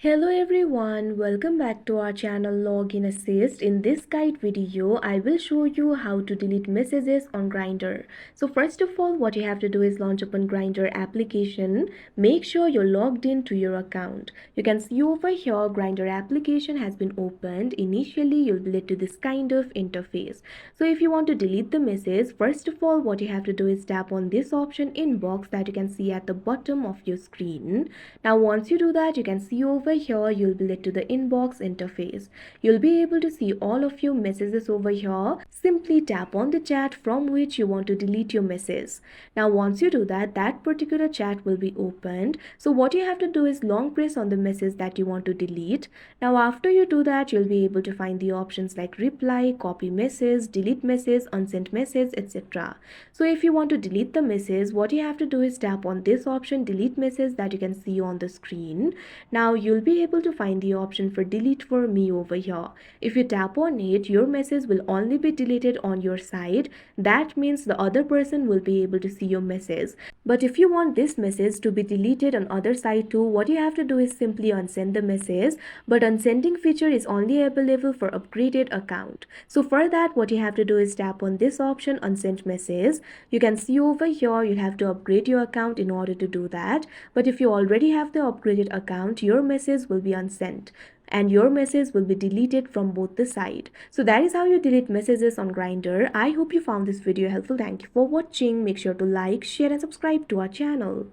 Hello everyone, welcome back to our channel Login Assist. In this guide video, I will show you how to delete messages on Grindr. So first of all, what you have to do is launch open Grindr application. Make sure you're logged in to your account. You can see over here Grindr application has been opened. Initially, you'll be led to this kind of interface. So if you want to delete the message, first of all, what you have to do is tap on this option inbox that you can see at the bottom of your screen. Now once you do that, you can see over here you'll be led to the inbox interface. You'll be able to see all of your messages over here. Simply tap on the chat from which you want to delete your message. Now once you do that, that particular chat will be opened. So what you have to do is long press on the message that you want to delete. Now after you do that, you'll be able to find the options like reply, copy message, delete message, unsend message, etc. So if you want to delete the message, what you have to do is tap on this option delete message that you can see on the screen. Now you'll be able to find the option for delete for me over here. If you tap on it, your message will only be deleted on your side. That means the other person will be able to see your message. But if you want this message to be deleted on other side too, what you have to do is simply unsend the message. But unsending feature is only available for upgraded account. So for that, what you have to do is tap on this option unsend message. You can see over here you'll have to upgrade your account in order to do that. But if you already have the upgraded account, your message will be unsent and your message will be deleted from both the side. So that is how you delete messages on Grindr. I hope you found this video helpful. Thank you for watching. Make sure to like, share and subscribe to our channel.